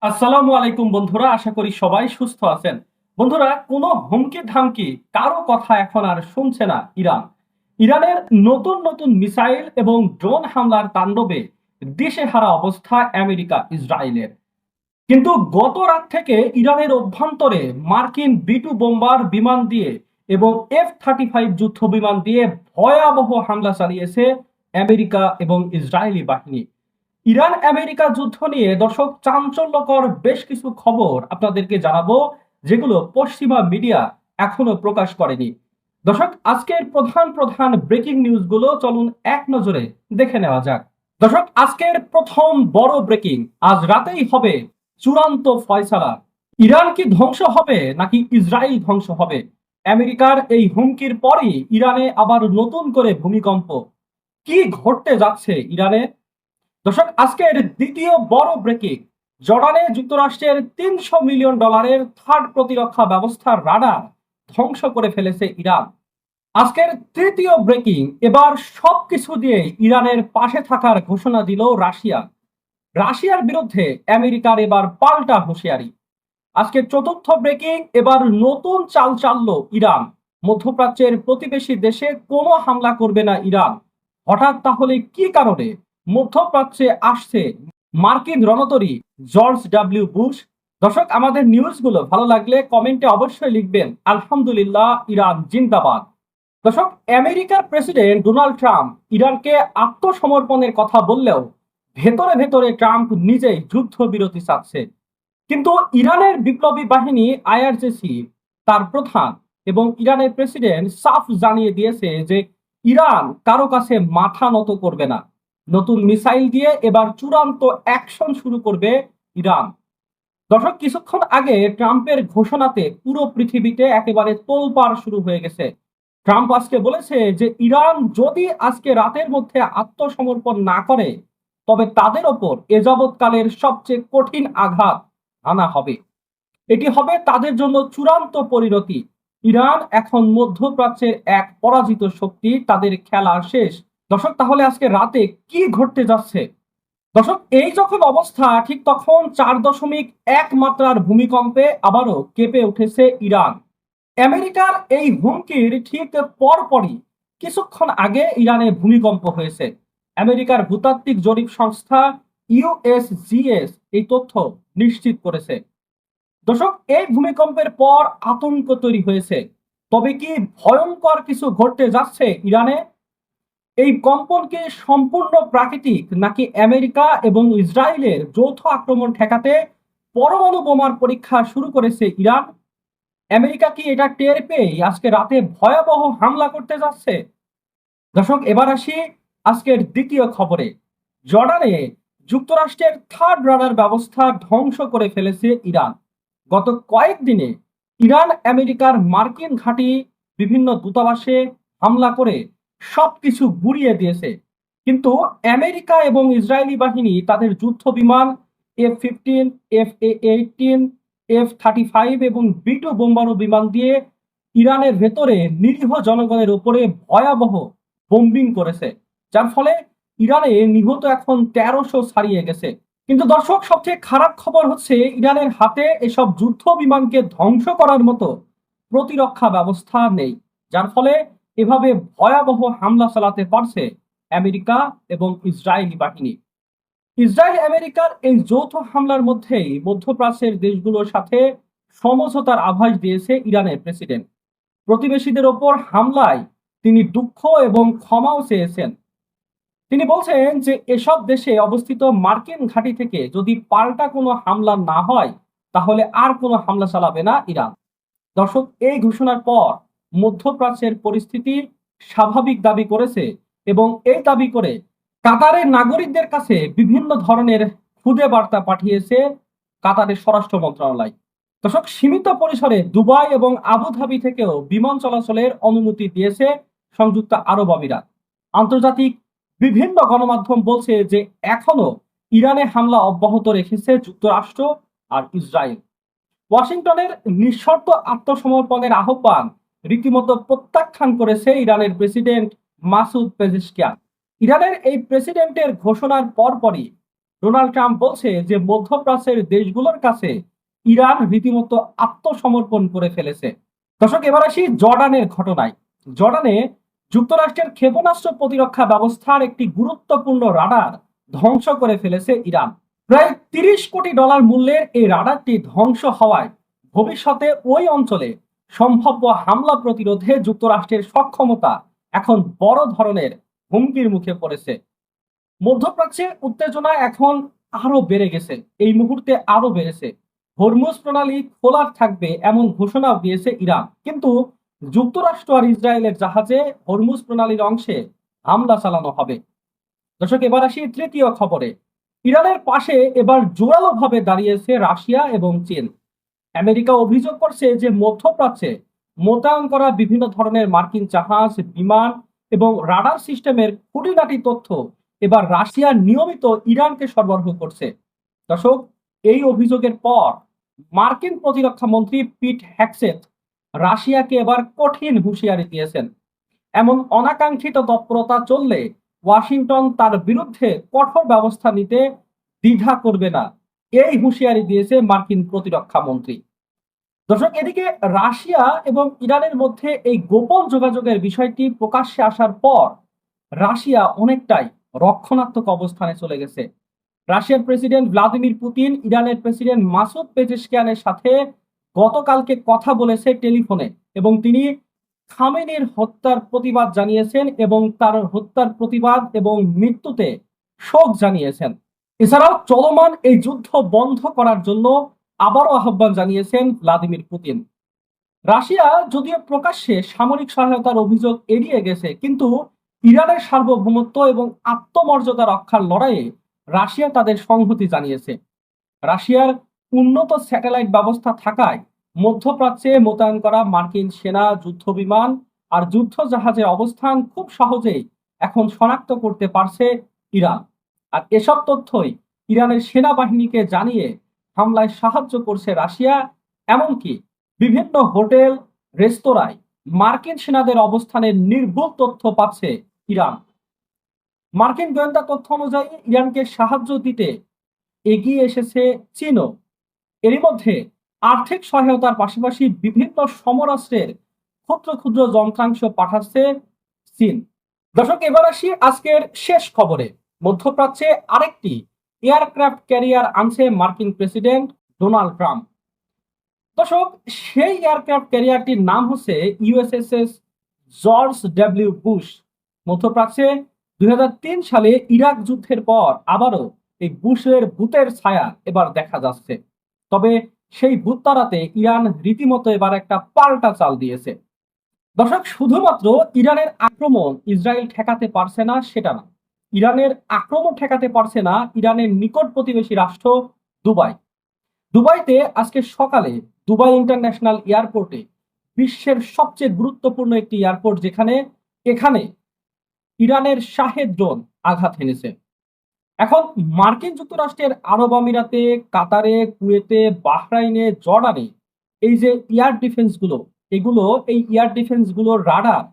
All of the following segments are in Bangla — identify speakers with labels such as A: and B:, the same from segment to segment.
A: আসসালামু আলাইকুম বন্ধুরা, আশা করি সবাই সুস্থ আছেন। বন্ধুরা, কোনো হুমকি ধামকি কারো কথা এখন আর শুনছে না ইরান। ইরানের নতুন নতুন মিসাইল এবং ড্রোন হামলার তাণ্ডবে দিশেহারা অবস্থা আমেরিকা ইসরায়েলের। কিন্তু গত রাত থেকে ইরানের অভ্যন্তরে মার্কিন B2 বোম্বার বিমান দিয়ে এবং F-35 যুদ্ধ বিমান দিয়ে ভয়াবহ হামলা চালিয়েছে আমেরিকা এবং ইসরায়েলি বাহিনী। ইরান আমেরিকা যুদ্ধ নিয়ে দর্শক চাঞ্চল্যকর বেশ কিছু খবর আপনাদেরকে জানাবো, যেগুলো পশ্চিমা মিডিয়া এখনো প্রকাশ করেনি। দর্শক, আজকের প্রধান প্রধান ব্রেকিং নিউজগুলো চলুন এক নজরে দেখে নেওয়া যাক। দর্শক, আজকের প্রথম বড় ব্রেকিং, আজ রাতেই হবে চূড়ান্ত ফয়সালা। ইরান কি ধ্বংস হবে নাকি ইসরায়েল ধ্বংস হবে? আমেরিকার এই হুমকির পরই ইরানে আবার নতুন করে ভূমিকম্প। কি ঘটতে যাচ্ছে ইরানে? দর্শক, আজকের দ্বিতীয় বড় ব্রেকিং, জর্ডানে যুক্তরাষ্ট্রের $300 মিলিয়ন থার্ড প্রতিরক্ষা ব্যবস্থার রাডার ধ্বংস করে ফেলেছে ইরান। আজকের তৃতীয় ব্রেকিং, এবার সবকিছু দিয়ে ইরানের পাশে থাকার ঘোষণা দিল রাশিয়া। রাশিয়ার বিরুদ্ধে আমেরিকার এবার পাল্টা হুঁশিয়ারি। আজকের চতুর্থ ব্রেকিং, এবার নতুন চাল চাললো ইরান। মধ্যপ্রাচ্যের প্রতিবেশী দেশে কোনো হামলা করবে না ইরান। হঠাৎ তাহলে কি কারণে মধ্যপ্রাচ্যে আসছে মার্কিন রণতরী জর্জ W. বুশ? দর্শক, আমাদের নিউজগুলো ভালো লাগলে কমেন্টে অবশ্যই লিখবেন আলহামদুলিল্লাহ, ইরান জিন্দাবাদ। দর্শক, আমেরিকার প্রেসিডেন্ট ডোনাল্ড ট্রাম্প ইরানকে আত্মসমর্পণের কথা বললেও ভেতরে ভেতরে ট্রাম্প নিজেই যুদ্ধবিরতি চাচ্ছে। কিন্তু ইরানের বিপ্লবী বাহিনী IRGC তার প্রধান এবং ইরানের প্রেসিডেন্ট সাফ জানিয়ে দিয়েছে যে ইরান কারো কাছে মাথা নত করবে না। নতুন মিসাইল দিয়ে এবার চূড়ান্ত অ্যাকশন শুরু করবে ইরান। দর্শক, কিছুক্ষণ আগে ট্রাম্পের ঘোষণাতে পুরো পৃথিবীতে একেবারে তোলপাড় শুরু হয়ে গেছে। ট্রাম্প আজকে বলেছে যে ইরান যদি আজকে রাতের মধ্যে আত্মসমর্পণ না করে, তবে তাদের ওপর এ যাবৎকালের সবচেয়ে কঠিন আঘাত আনা হবে। এটি হবে তাদের জন্য চূড়ান্ত পরিণতি। ইরান এখন মধ্যপ্রাচ্যের এক পরাজিত শক্তি, তাদের খেলা শেষ। দর্শক, তাহলে আজকে রাতে কি ঘটতে যাচ্ছে? দর্শক, এই যখন অবস্থা, ঠিক তখন 4.1 মাত্রার ভূমিকম্পে আবারও কেঁপে উঠেছে ইরান। আমেরিকার এই হুমকির ঠিক পরপরই কিছুক্ষণ আগে ইরানে ভূমিকম্প হয়েছে। আমেরিকার ভূতাত্ত্বিক জরিপ সংস্থা USGS এই তথ্য নিশ্চিত করেছে। দর্শক, এই ভূমিকম্পের পর আতঙ্ক তৈরি হয়েছে। তবে কি ভয়ঙ্কর কিছু ঘটতে যাচ্ছে ইরানে? এই কম্পন কি সম্পূর্ণ প্রাকৃতিক, নাকি আমেরিকা এবং ইসরায়েলের যৌথ আক্রমণ ঠেকাতে পরমাণু বোমার পরীক্ষা শুরু করেছে ইরান? আমেরিকা কি এটা টের পেয়ে আজকে রাতে ভয়াবহ হামলা করতে যাচ্ছে? দর্শক, এবার আসি আজকের দ্বিতীয় খবরে। জর্ডানে যুক্তরাষ্ট্রের থার্ড রাডার ব্যবস্থা ধ্বংস করে ফেলেছে ইরান। গত কয়েকদিনে ইরান আমেরিকার মার্কিন ঘাঁটি, বিভিন্ন দূতাবাসে হামলা করে সবকিছু গুড়িয়ে দিয়েছে। কিন্তু আমেরিকা এবং ইসরায়েলি বাহিনী তাদের যুদ্ধ বিমান F-15, F-18, F-35 এবং B2 বোম্বারু বিমান দিয়ে ইরানের ভেতরে নিরীহ জনগণের উপরে ভয়াবহ বোম্বিং করেছে, যার ফলে ইরানে নিহত এখন 1300 ছাড়িয়ে গেছে। কিন্তু দর্শক, সবচেয়ে খারাপ খবর হচ্ছে ইরানের হাতে এসব যুদ্ধ বিমানকে ধ্বংস করার মতো প্রতিরক্ষা ব্যবস্থা নেই, যার ফলে এভাবে ভয়াবহ হামলা চালাতে পারছে আমেরিকা এবং ইসরায়েলি বাহিনী। ইসরায়েল আমেরিকার এই যৌথ হামলার মধ্যেই মধ্যপ্রাচ্যের দেশগুলোর সাথে সমঝোতার আভাস দিয়েছে ইরানের প্রেসিডেন্ট। প্রতিবেশীদের ওপর হামলায় তিনি দুঃখ এবং ক্ষমাও চেয়েছেন। তিনি বলছেন যে এসব দেশে অবস্থিত মার্কিন ঘাঁটি থেকে যদি পাল্টা কোনো হামলা না হয়, তাহলে আর কোনো হামলা চালাবে না ইরান। দর্শক, এই ঘোষণার পর মধ্যপ্রাচ্যের পরিস্থিতি স্বাভাবিক দাবি করেছে এবং এই দাবি করে কাতারের নাগরিকদের কাছে বিভিন্ন ধরনের খুদে বার্তা পাঠিয়েছে কাতারের স্বরাষ্ট্র মন্ত্রণালয়। দর্শক, সীমিত পরিসরে দুবাই এবং আবুধাবি থেকেও বিমান চলাচলের অনুমতি দিয়েছে সংযুক্ত আরব আমিরাত। আন্তর্জাতিক বিভিন্ন গণমাধ্যম বলছে যে এখনো ইরানে হামলা অব্যাহত রেখেছে যুক্তরাষ্ট্র আর ইসরায়েল। ওয়াশিংটনের নিঃশর্ত আত্মসমর্পণের আহ্বান রীতিমতো প্রত্যাখ্যান করেছে ইরানের প্রেসিডেন্ট মাসুদ পেজেশকিয়ান। ইরানের এই প্রেসিডেন্টের ঘোষণার পরপরই ডোনাল্ড ট্রাম্প বলছে যে মধ্যপ্রাচ্যের দেশগুলোর কাছে ইরান রীতিমতো আত্মসমর্পণ করে ফেলেছে। দর্শক, এবার আসি জর্ডানের ঘটনায়। জর্ডানে যুক্তরাষ্ট্রের ক্ষেপণাস্ত্র প্রতিরক্ষা ব্যবস্থার একটি গুরুত্বপূর্ণ রাডার ধ্বংস করে ফেলেছে ইরান। প্রায় 30 কোটি ডলার মূল্যের এই রাডারটি ধ্বংস হওয়ায় ভবিষ্যতে ওই অঞ্চলে সম্ভাব্য হামলা প্রতিরোধে যুক্তরাষ্ট্রের সক্ষমতা এখন বড় ধরনের হুমকির মুখে পড়েছে। মধ্যপ্রাচ্যে উত্তেজনা এখন আরো বেড়ে গেছে, এই মুহূর্তে আরো বেড়েছে। হরমুজ প্রণালী খোলা থাকবে এমন ঘোষণাও দিয়েছে ইরান, কিন্তু যুক্তরাষ্ট্র আর ইসরায়েলের জাহাজে হরমুজ প্রণালীর অংশে হামলা চালানো হবে। দর্শক, এবার আসি তৃতীয় খবরে। ইরানের পাশে এবার জোরালোভাবে দাঁড়িয়েছে রাশিয়া এবং চীন। আমেরিকা অভিযোগ করছে যে মধ্যপ্রাচ্যে মোতায়েন করা বিভিন্ন ধরনের মার্কিন জাহাজ, বিমান এবং রাডার সিস্টেমের খুঁটিনাটি তথ্য এবার রাশিয়া নিয়মিত ইরানকে সরবরাহ করছে। দর্শক, এই অভিযোগের পর মার্কিন প্রতিরক্ষা মন্ত্রী পিট হ্যাকসেট রাশিয়াকে এবার কঠিন হুঁশিয়ারি দিয়েছেন। এমন অনাকাঙ্ক্ষিত তৎপরতা চললে ওয়াশিংটন তার বিরুদ্ধে কঠোর ব্যবস্থা নিতে দ্বিধা করবে না, এই হুঁশিয়ারি দিয়েছে মার্কিন প্রতিরক্ষা মন্ত্রী। দর্শক, এদিকে রাশিয়া এবং ইরানের মধ্যে এই গোপন যোগাযোগের বিষয়টি প্রকাশ্যে আসার পর রাশিয়া অনেকটাই রক্ষণাত্মক অবস্থানে চলে গেছে। রাশিয়ার প্রেসিডেন্ট ভ্লাদিমির পুতিন ইরানের প্রেসিডেন্ট মাসুদ পেজেশকিয়ানের সাথে গতকালকে কথা বলেছে টেলিফোনে, এবং তিনি খামেনির হত্যার প্রতিবাদ জানিয়েছেন এবং তার হত্যার প্রতিবাদ এবং মৃত্যুতে শোক জানিয়েছেন। এছাড়াও চলমান এই যুদ্ধ বন্ধ করার জন্য আবারও আহ্বান জানিয়েছেন ভ্লাদিমির পুতিন। রাশিয়া যদিও প্রকাশ্যে সামরিক সহায়তার অভিযোগ এড়িয়ে গেছে, কিন্তু ইরানের সার্বভৌমত্ব এবং আত্মমর্যাদা রক্ষার লড়াইয়ে রাশিয়া তাদের সংহতি জানিয়েছে। রাশিয়ার উন্নত স্যাটেলাইট ব্যবস্থা থাকায় মধ্যপ্রাচ্যে মোতায়েন করা মার্কিন সেনা, যুদ্ধ বিমান আর যুদ্ধ জাহাজের অবস্থান খুব সহজেই এখন শনাক্ত করতে পারছে ইরান। আর এসব তথ্যই ইরানের সেনাবাহিনীকে জানিয়ে হামলায় সাহায্য করছে রাশিয়া। এমনকি বিভিন্ন হোটেল, রেস্তোরাঁয় মার্কিন সেনাদের অবস্থানের নির্ভুল তথ্য পাচ্ছে ইরান। মার্কিন গোয়েন্দা তথ্য অনুযায়ী ইরানকে সাহায্য দিতে এগিয়ে এসেছে চীনও। এরই মধ্যে আর্থিক সহায়তার পাশাপাশি বিভিন্ন সমরাস্ত্রের ক্ষুদ্র ক্ষুদ্র যন্ত্রাংশ পাঠাচ্ছে চীন। দর্শক, এবার আসি আজকের শেষ খবরে। মধ্যপ্রাচ্যে আরেকটি এয়ারক্রাফট ক্যারিয়ার আনছে মার্কিন প্রেসিডেন্ট ডোনাল্ড ট্রাম্প। দর্শক, সেই এয়ারক্রাফট ক্যারিয়ারটির নাম হচ্ছে ইউএসএস জর্জ ডব্লিউ বুশ। মধ্যপ্রাচ্যে 2003 সালে ইরাক যুদ্ধের পর আবারও এই বুশের ভূতের ছায়া এবার দেখা যাচ্ছে। তবে সেই ভূত তাড়াতে ইরান রীতিমতো এবার একটা পাল্টা চাল দিয়েছে। দর্শক, শুধুমাত্র ইরানের আক্রমণ ইসরায়েল ঠেকাতে পারছে না সেটা না, ইরানের আক্রমণ ঠেকাতে পারছে না ইরানের নিকট প্রতিবেশী রাষ্ট্র দুবাই। দুবাইতে আজকে সকালে দুবাই ইন্টারন্যাশনাল এয়ারপোর্টে, বিশ্বের সবচেয়ে গুরুত্বপূর্ণ একটি এয়ারপোর্ট, এখানে ইরানের শাহেদ ড্রোন আঘাত হেনেছে। এখন মার্কিন যুক্তরাষ্ট্রের আরব আমিরাতে, কাতারে, কুয়েতে, বাহরাইনে, জর্ডানে এই যে এয়ার ডিফেন্স গুলো, এই এয়ার ডিফেন্স গুলোর রাডার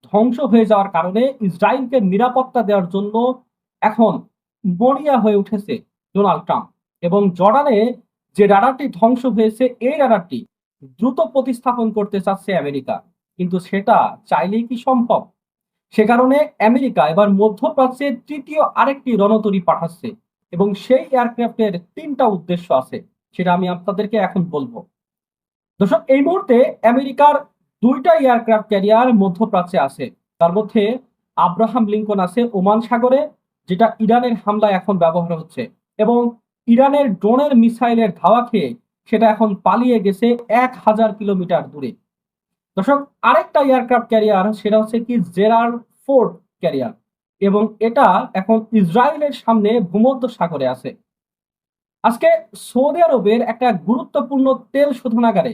A: ধ্বংস হয়ে যাওয়ার কারণে ইসরায়েলকে নিরাপত্তা দেওয়ার জন্য এখন মরিয়া হয়ে উঠেছে ডোনাল্ড ট্রাম্প। এবং জর্ডানে যে রাডারটি ধ্বংস হয়েছে, এই রাডারটি দ্রুত প্রতিস্থাপন করতে চাচ্ছে আমেরিকা, কিন্তু সেটা চাইলেই কি সম্ভব? সে কারণে আমেরিকা এবার মধ্যপ্রাচ্যে তৃতীয় আরেকটি রণতরী পাঠাচ্ছে, এবং সেই এয়ারক্রাফটের 3টা উদ্দেশ্য আছে, সেটা আমি আপনাদেরকে এখন বলবো। দর্শক, এই মুহূর্তে আমেরিকার 2টা এয়ারক্রাফট ক্যারিয়ার মধ্যপ্রাচ্যে আছে। তার মধ্যে আব্রাহাম লিঙ্কন আছে ওমান সাগরে, যেটা ইরানের হামলায় এখন ব্যবহার হচ্ছে, এবং ইরানের ড্রোনের মিসাইলের ধাওয়া খেয়ে সেটা এখন পালিয়ে গেছে 1000 কিলোমিটার দূরে। দর্শক, আরেকটা এয়ারক্রাফট ক্যারিয়ার, সেটা হচ্ছে কি জেরাল্ড ফোর্ড ক্যারিয়ার, এবং এটা এখন ইসরায়েলের সামনে ভূমধ্য সাগরে আছে। আজকে সৌদি আরবের একটা গুরুত্বপূর্ণ তেল শোধনাগারে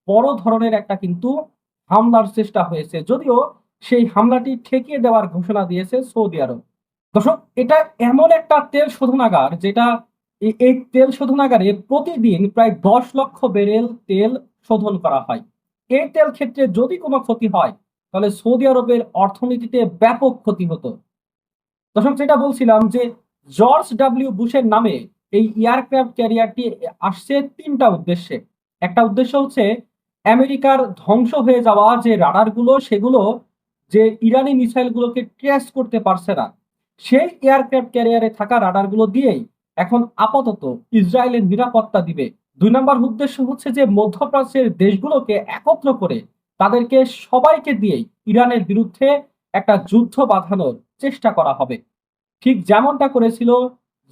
A: বড় ধরনের একটা কিন্তু হামলার চেষ্টা হয়েছে, যদিও সেই হামলাটি ঠেকিয়ে দেওয়ার ঘোষণা দিয়েছে সৌদি আরব। দর্শক, এটা এমন একটা তেল শোধনাগার যেটা এই তেল শোধনাগারে প্রতিদিন প্রায় 10 লক্ষ ব্যারেল তেল শোধন করা হয়। এই তেল ক্ষেত্রে যদি কোনো ক্ষতি হয় তাহলে সৌদি আরবের অর্থনীতিতে ব্যাপক ক্ষতি হতো। দর্শক, যেটা বলছিলাম যে জর্জ ডব্লিউ বুশের নামে এই এয়ারক্রাফট ক্যারিয়ারটি আসছে তিনটা উদ্দেশ্যে। একটা উদ্দেশ্য হচ্ছে আমেরিকার ধ্বংস হয়ে যাওয়া যে রাডারগুলো, সেগুলো যে ইরানি মিসাইলগুলোকে ট্রেস করতে পারছে না, সেই এয়ারক্রাফট ক্যারিয়ারে থাকা রাডারগুলো দিয়েই এখন আপাতত ইসরায়েলের নিরাপত্তা দিবে। 2 নম্বর উদ্দেশ্য হচ্ছে যে মধ্যপ্রাচ্যের দেশগুলোকে একত্র করে তাদেরকে সবাইকে দিয়েই ইরানের বিরুদ্ধে একটা যুদ্ধ বাঁধানোর চেষ্টা করা হবে, ঠিক যেমনটা করেছিল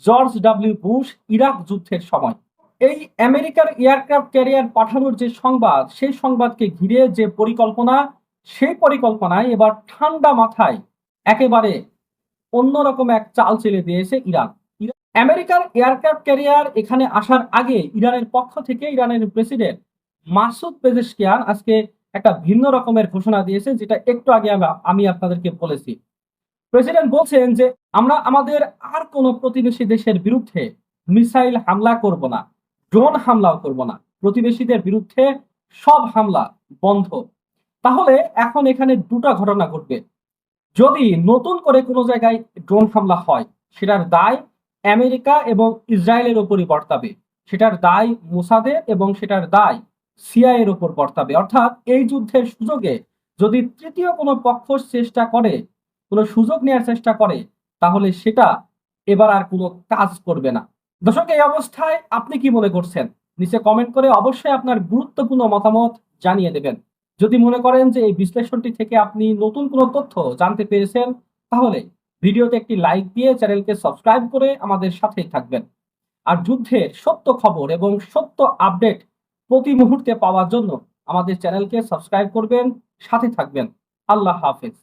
A: জর্জ ডব্লিউ বুশ ইরাক যুদ্ধের সময়। এই আমেরিকার এয়ারক্রাফট ক্যারিয়ার পাঠানোর যে সংবাদ, সেই সংবাদকে ঘিরে যে পরিকল্পনা, সেই পরিকল্পনায় এবার ঠান্ডা মাথায় একেবারে অন্যরকম এক চাল চেলে দিয়েছে ইরান। আমেরিকার এয়ারক্রাফট ক্যারিয়ার এখানে আসার আগে ইরানের পক্ষ থেকে ইরানের প্রেসিডেন্ট মাসুদ পেজেশকিয়ান আজকে একটা ভিন্ন রকমের ঘোষণা দিয়েছে, যেটা একটু আগে আমি আপনাদেরকে বলেছি। প্রেসিডেন্ট বলছেন যে আমরা আমাদের আর কোনো প্রতিবেশী দেশের বিরুদ্ধে মিসাইল হামলা করব না, ড্রোন হামলাও করব না, প্রতিবেশীদের বিরুদ্ধে সব হামলা বন্ধ। তাহলে এখন এখানে দুটো ঘটনা ঘটবে। যদি নতুন করে কোনো জায়গায় ড্রোন হামলা হয়, সেটার দায় আমেরিকা এবং ইসরায়েলের উপরই বর্তাবে, সেটার দায় মোসাদের এবং সেটার দায় সিআইএ এর উপর বর্তাবে। অর্থাৎ এই যুদ্ধের সুযোগে যদি তৃতীয় কোনো পক্ষ চেষ্টা করে, কোনো সুযোগ নেওয়ার চেষ্টা করে, তাহলে সেটা এবার আর কোনো কাজ করবে না। দর্শক, এই অবস্থায় আপনি কি মনে করছেন? নিচে কমেন্ট করে অবশ্যই আপনার গুরুত্বপূর্ণ মতামত জানিয়ে দেবেন। যদি মনে করেন যে এই বিশ্লেষণটি থেকে আপনি নতুন কোনো তথ্য জানতে পেরেছেন, তাহলে ভিডিওতে একটি লাইক দিয়ে চ্যানেলকে সাবস্ক্রাইব করে আমাদের সাথেই থাকবেন। আর যুদ্ধের সত্য খবর এবং সত্য আপডেট প্রতি মুহূর্তে পাওয়ার জন্য আমাদের চ্যানেলকে সাবস্ক্রাইব করবেন, সাথে থাকবেন। আল্লাহ হাফেজ।